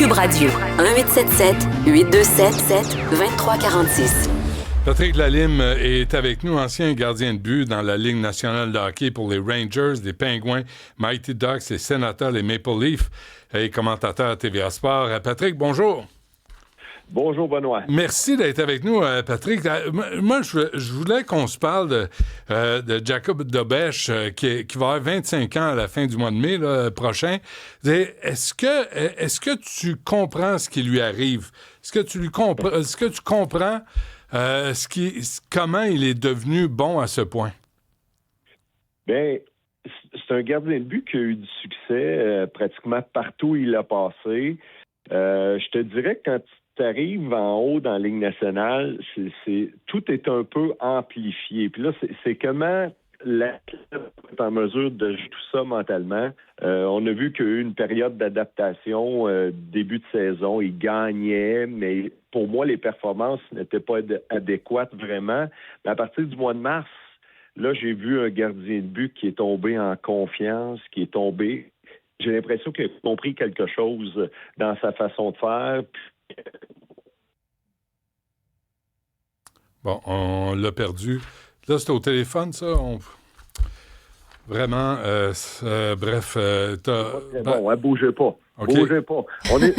Cube Radio, 1877-827-2346. Patrick Lalime est avec nous, ancien gardien de but dans la Ligue nationale de hockey pour les Rangers, les Penguins, Mighty Ducks, les Sénateurs, les Maple Leafs et commentateur à TVA Sport. Patrick, bonjour. Bonjour, Benoît. Merci d'être avec nous, Patrick. Moi, je voulais qu'on se parle de Jacob Dobeš, qui va avoir 25 ans à la fin du mois de mai prochain. Est-ce que tu comprends ce qui lui arrive? Est-ce que tu comprends comment il est devenu bon à ce point? Bien, c'est un gardien de but qui a eu du succès pratiquement partout où il a passé. Je te dirais que quand tu arrives en haut dans la Ligue nationale, tout est un peu amplifié. Puis là, c'est comment l'athlète est en mesure de jouer tout ça mentalement. On a vu qu'il y a eu une période d'adaptation début de saison. Il gagnait, mais pour moi, les performances n'étaient pas adéquates vraiment. Mais à partir du mois de mars, là, j'ai vu un gardien de but qui est tombé en confiance, qui est tombé. J'ai l'impression qu'il a compris quelque chose dans sa façon de faire. Bon, on l'a perdu. Là, c'est au téléphone, ça? Vraiment, bref... Bon, bougez pas. Okay. Bougez pas. On est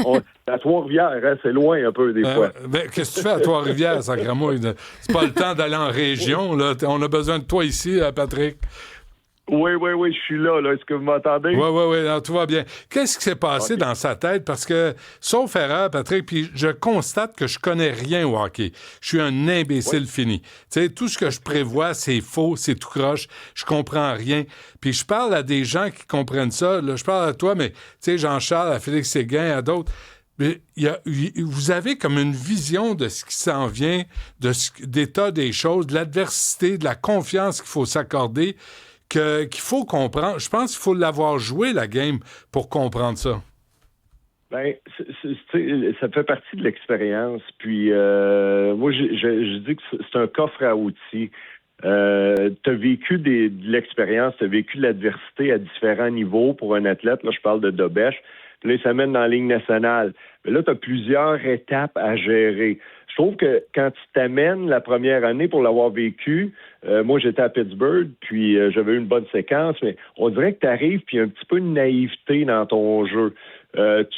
à Trois-Rivières, hein, c'est loin un peu des fois. Qu'est-ce que tu fais à Trois-Rivières, sacrément? C'est pas le temps d'aller en région, là. On a besoin de toi ici, Patrick. Oui, je suis là. Est-ce que vous m'entendez? Oui, tout va bien. Qu'est-ce qui s'est passé dans sa tête? Parce que, sauf erreur, Patrick, puis je constate que je connais rien au hockey. Je suis un imbécile fini. Tu sais, tout ce que je prévois, c'est faux, c'est tout croche. Je comprends rien. Puis je parle à des gens qui comprennent ça. Là, je parle à toi, mais tu sais, Jean-Charles, à Félix Séguin, à d'autres. Mais vous avez comme une vision de ce qui s'en vient, d'état des choses, de l'adversité, de la confiance qu'il faut s'accorder. Qu'il faut comprendre. Je pense qu'il faut l'avoir joué, la game, pour comprendre ça. Bien, ça fait partie de l'expérience. Puis, moi, je dis que c'est un coffre à outils. Tu as vécu de l'expérience, tu as vécu de l'adversité à différents niveaux pour un athlète. Là, je parle de Dobeš. Puis là, il s'amène dans la Ligue nationale. Mais là, tu as plusieurs étapes à gérer. Je trouve que quand tu t'amènes la première année pour l'avoir vécu, moi j'étais à Pittsburgh, puis j'avais eu une bonne séquence, mais on dirait que tu arrives, puis il y a un petit peu de naïveté dans ton jeu.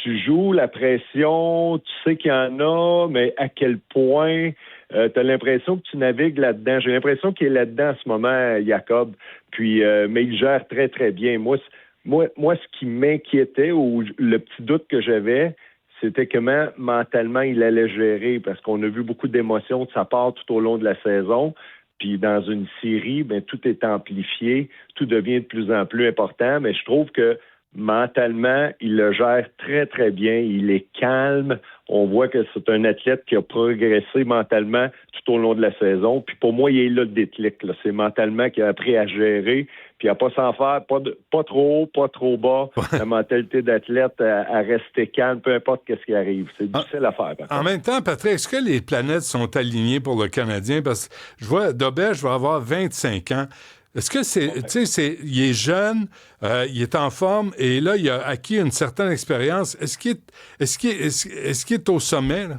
Tu joues la pression, tu sais qu'il y en a, mais à quel point tu as l'impression que tu navigues là-dedans. J'ai l'impression qu'il est là-dedans en ce moment, Jacob, puis mais il gère très, très bien. Moi, ce qui m'inquiétait, ou le petit doute que j'avais, c'était comment mentalement il allait gérer, parce qu'on a vu beaucoup d'émotions de sa part tout au long de la saison. Puis dans une série, bien, tout est amplifié, tout devient de plus en plus important, mais je trouve que mentalement, il le gère très, très bien. Il est calme. On voit que c'est un athlète qui a progressé mentalement tout au long de la saison. Puis pour moi, il est là le déclic. Là. C'est mentalement qu'il a appris à gérer, puis à pas s'en faire, pas trop haut, pas trop bas. La mentalité d'athlète à rester calme, peu importe qu'est-ce qui arrive. C'est difficile à faire. En même temps, Patrick, est-ce que les planètes sont alignées pour le Canadien? Parce que je vois, Dobeš va avoir 25 ans. Est-ce que il est jeune, il est en forme, et là, il a acquis une certaine expérience. Est-ce qu'il est au sommet, là?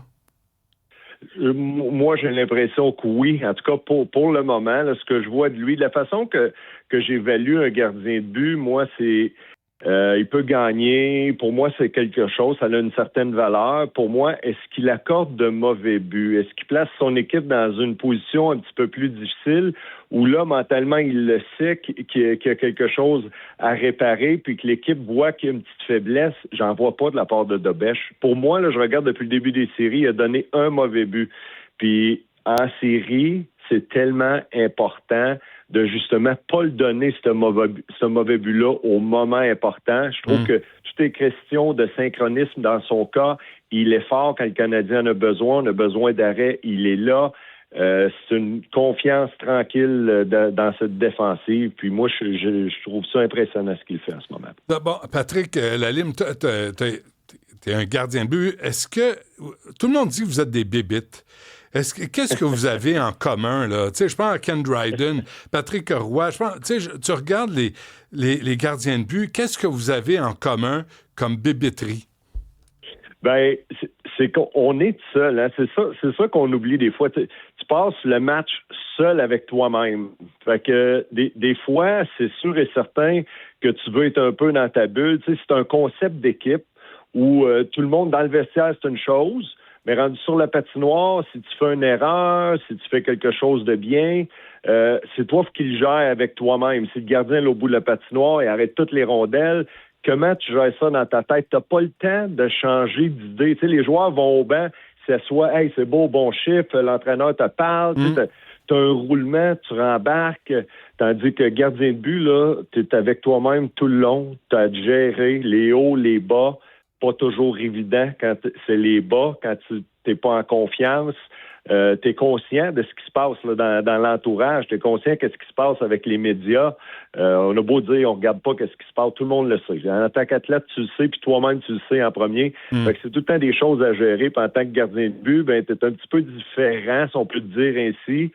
Moi, j'ai l'impression que oui. En tout cas, pour le moment, là, ce que je vois de lui, de la façon que j'évalue un gardien de but, moi, c'est... il peut gagner. Pour moi, c'est quelque chose. Ça a une certaine valeur. Pour moi, est-ce qu'il accorde de mauvais buts? Est-ce qu'il place son équipe dans une position un petit peu plus difficile où là, mentalement, il le sait qu'il y a quelque chose à réparer puis que l'équipe voit qu'il y a une petite faiblesse? J'en vois pas de la part de Dobeš. Pour moi, là, je regarde depuis le début des séries, il a donné un mauvais but. Puis en série, c'est tellement important de justement pas le donner, ce mauvais but-là, au moment important. Je trouve que tout est question de synchronisme dans son cas. Il est fort quand le Canadien en a besoin. On a besoin d'arrêt. Il est là. C'est une confiance tranquille dans cette défensive. Puis moi, je trouve ça impressionnant ce qu'il fait en ce moment. D'abord, Patrick Lalime, t'es un gardien de but. Est-ce que... Tout le monde dit que vous êtes des bébites. Qu'est-ce que vous avez en commun, là? Tu sais, je pense à Ken Dryden, Patrick Roy. Tu regardes les gardiens de but. Qu'est-ce que vous avez en commun comme bébiterie? Ben, c'est qu'on est seul, hein. C'est ça qu'on oublie des fois. Tu passes le match seul avec toi-même. Fait que des fois, c'est sûr et certain que tu veux être un peu dans ta bulle. Tu sais, c'est un concept d'équipe où tout le monde dans le vestiaire, c'est une chose, mais rendu sur la patinoire, si tu fais une erreur, si tu fais quelque chose de bien, c'est toi qui le gères avec toi-même. Si le gardien est au bout de la patinoire et arrête toutes les rondelles, comment tu gères ça dans ta tête? Tu n'as pas le temps de changer d'idée. Tu sais, les joueurs vont au banc, c'est soit, hey, c'est beau, bon chiffre, l'entraîneur te parle, tu as un roulement, tu rembarques, tandis que gardien de but, là, tu es avec toi-même tout le long, tu as géré les hauts, les bas, pas toujours évident quand c'est les bas, quand tu n'es pas en confiance. Tu es conscient de ce qui se passe là, dans l'entourage, tu es conscient de ce qui se passe avec les médias. On a beau dire, on regarde pas ce qui se passe, tout le monde le sait. En tant qu'athlète, tu le sais, puis toi-même, tu le sais en premier. Fait que c'est tout le temps des choses à gérer. Puis en tant que gardien de but, ben, tu es un petit peu différent, si on peut te dire ainsi,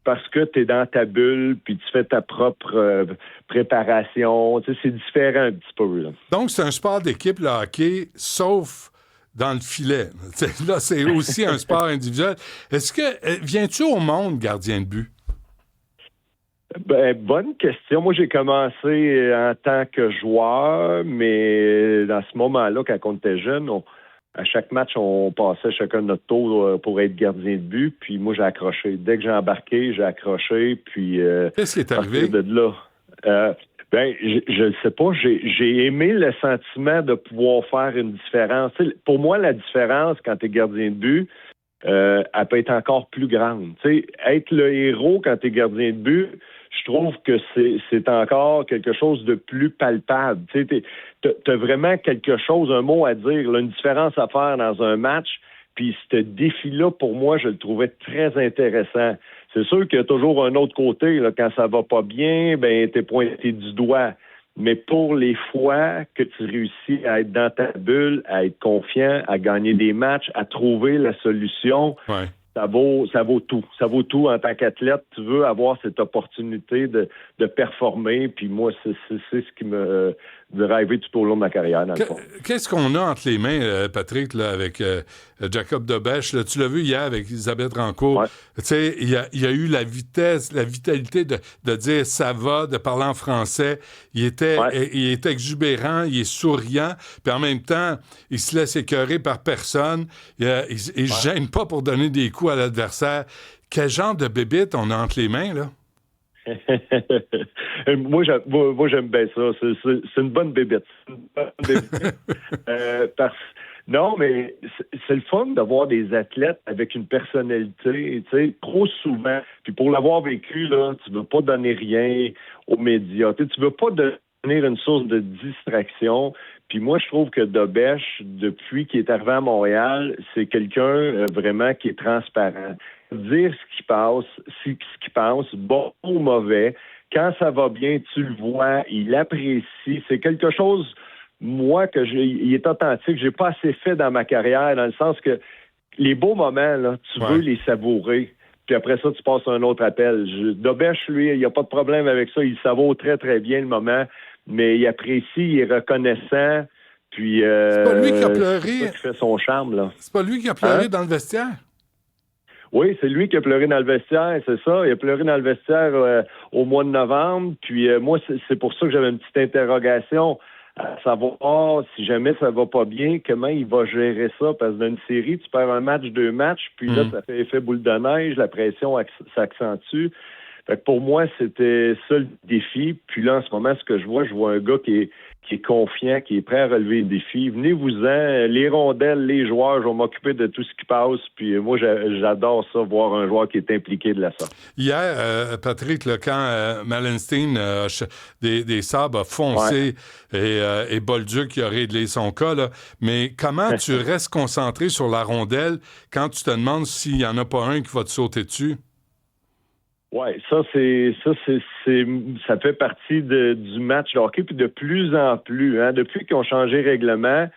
parce que tu es dans ta bulle, puis tu fais ta propre préparation. Tu sais, c'est différent un petit peu. Là. Donc, c'est un sport d'équipe, le hockey, sauf dans le filet. Là, c'est aussi un sport individuel. Est-ce que viens-tu au monde gardien de but? Ben, bonne question. Moi, j'ai commencé en tant que joueur, mais dans ce moment-là, quand on était jeune, à chaque match, on passait chacun de notre tour pour être gardien de but. Puis moi, j'ai accroché. Dès que j'ai embarqué, j'ai accroché. Puis qu'est-ce qui est arrivé? De là, ben, je ne sais pas. J'ai aimé le sentiment de pouvoir faire une différence. Tu sais, pour moi, la différence quand tu es gardien de but, elle peut être encore plus grande. Tu sais, être le héros quand tu es gardien de but, je trouve que c'est encore quelque chose de plus palpable. Tu sais, t'as vraiment quelque chose, un mot à dire, là, une différence à faire dans un match. Puis ce défi-là, pour moi, je le trouvais très intéressant. C'est sûr qu'il y a toujours un autre côté. Là, quand ça va pas bien, ben t'es pointé du doigt. Mais pour les fois que tu réussis à être dans ta bulle, à être confiant, à gagner des matchs, à trouver la solution, ouais. Ça vaut tout. Ça vaut tout en tant qu'athlète. Tu veux avoir cette opportunité de performer. Puis moi, c'est ce qui me drivé tout au long de ma carrière, dans le fond. Qu'est-ce qu'on a entre les mains, Patrick, là, avec Jacob Dobèche? Là, tu l'as vu hier avec Elisabeth Rancourt. Ouais. Tu sais, il y a eu la vitesse, la vitalité de dire ça va, de parler en français. Il est exubérant, il est souriant. Puis en même temps, il se laisse écœurer par personne. Il se gêne pas pour donner des coups à l'adversaire. Quel genre de bébite on a entre les mains, là? moi, j'aime bien ça. C'est une bonne bébête. Non, mais c'est le fun d'avoir des athlètes avec une personnalité, tu sais, trop souvent. Puis pour l'avoir vécu, là, tu veux pas donner rien aux médias. Tu veux pas devenir une source de distraction. Puis moi, je trouve que Dobèche, depuis qu'il est arrivé à Montréal, c'est quelqu'un vraiment qui est transparent. Dire ce qui pense, bon ou mauvais. Quand ça va bien, tu le vois, il apprécie. C'est quelque chose, moi, il est authentique. J'ai pas assez fait dans ma carrière, dans le sens que les beaux moments, là, tu veux les savourer. Puis après ça, tu passes à un autre appel. Dobèche, lui, il n'y a pas de problème avec ça. Il savoure très, très bien le moment, mais il apprécie, il est reconnaissant. Puis, c'est pas lui qui a pleuré. C'est ça qui fait son charme, là. C'est pas lui qui a pleuré dans le vestiaire? Oui, c'est lui qui a pleuré dans le vestiaire, c'est ça. Il a pleuré dans le vestiaire au mois de novembre. Puis moi, c'est pour ça que j'avais une petite interrogation à savoir si jamais ça va pas bien, comment il va gérer ça. Parce que dans une série, tu perds un match, 2 matchs, puis là, ça fait effet boule de neige, la pression s'accentue. Fait que pour moi, c'était ça le défi. Puis là, en ce moment, ce que je vois un gars qui est confiant, qui est prêt à relever le défi. Venez-vous-en, les rondelles, les joueurs, je vais m'occuper de tout ce qui passe. Puis moi, j'adore ça, voir un joueur qui est impliqué de la sorte. Hier, Patrick, là, quand Malenstein, des Sabres, a foncé et Bolduc qui a réglé son cas, là, mais comment tu restes concentré sur la rondelle quand tu te demandes s'il n'y en a pas un qui va te sauter dessus? Oui, ça fait partie du match de hockey, puis de plus en plus, hein, depuis qu'ils ont changé le règlement,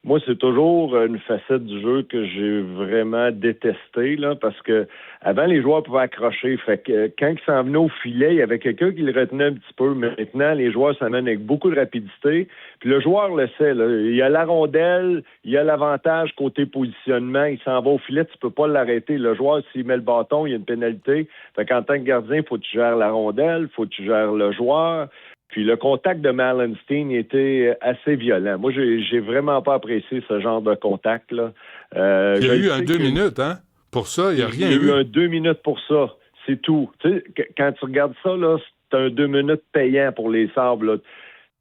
Moi, c'est toujours une facette du jeu que j'ai vraiment détestée, là, parce que avant, les joueurs pouvaient accrocher. Fait que quand ils s'en venaient au filet, il y avait quelqu'un qui le retenait un petit peu. Mais maintenant, les joueurs s'amènent avec beaucoup de rapidité. Puis le joueur le sait, là. Il y a la rondelle, il y a l'avantage côté positionnement. Il s'en va au filet, tu peux pas l'arrêter. Le joueur, s'il met le bâton, il y a une pénalité. Fait qu'en tant que gardien, il faut que tu gères la rondelle, il faut que tu gères le joueur. Puis le contact de Malenstein était assez violent. Moi, j'ai vraiment pas apprécié ce genre de contact-là. Il y a eu un 2 minutes, hein? Pour ça, il n'y a rien eu. Il y a eu un 2 minutes pour ça. C'est tout. Tu sais, quand tu regardes ça, là, c'est un 2 minutes payant pour les Sabres, là.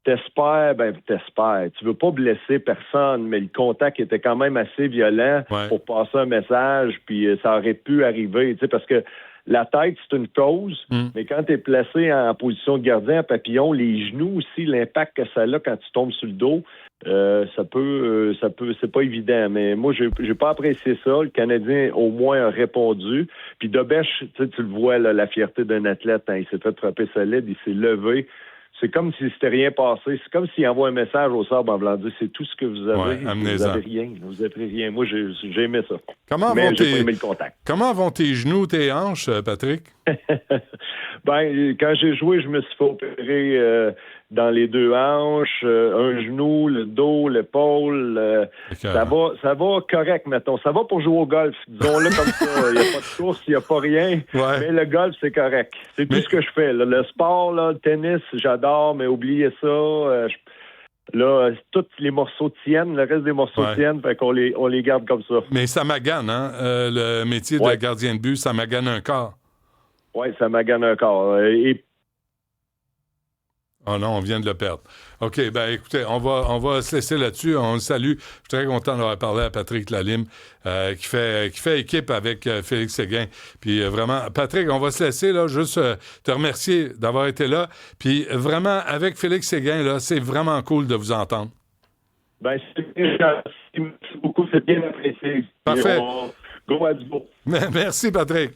T'espères. Tu veux pas blesser personne, mais le contact était quand même assez violent pour passer un message, puis ça aurait pu arriver, tu sais, parce que la tête, c'est une cause, mais quand tu es placé en position de gardien à papillon, les genoux aussi, l'impact que ça a quand tu tombes sur le dos, ça peut, c'est pas évident. Mais moi, j'ai pas apprécié ça. Le Canadien, au moins, a répondu. Puis Dobèche, tu le vois, là, la fierté d'un athlète, hein, il s'est fait frapper solide, il s'est levé. C'est comme si c'était rien passé. C'est comme s'il envoie un message au Sabres en voulant dire c'est tout ce que vous avez. Vous avez rien. Vous avez rien. Moi, j'ai aimé ça. Mais j'ai pas aimé le contact. Comment vont tes genoux, tes hanches, Patrick? Ben, quand j'ai joué, je me suis fait opérer dans les 2 hanches, un genou, le dos, l'épaule. Ça va correct, mettons. Ça va pour jouer au golf. Disons-le comme ça. Il n'y a pas de course, il n'y a pas rien. Ouais. Mais le golf, c'est correct. C'est tout ce que je fais. Là. Le sport, là, le tennis, j'adore, mais oubliez ça. Là, tous les morceaux tiennent, le reste des morceaux tiennent, fait qu'on les garde comme ça. Mais ça magane, hein? Le métier de gardien de but, ça magane un corps. Oui, ça magane un corps. Oh non, on vient de le perdre. OK, ben écoutez, on va se laisser là-dessus. On le salue. Je suis très content d'avoir parlé à Patrick Lalime, qui fait équipe avec Félix Séguin. Puis vraiment, Patrick, on va se laisser là, juste te remercier d'avoir été là. Puis vraiment, avec Félix Séguin, là, c'est vraiment cool de vous entendre. Ben, c'est bien gentil. Merci beaucoup, c'est bien apprécié. Parfait. Go à du beau. Merci, Patrick.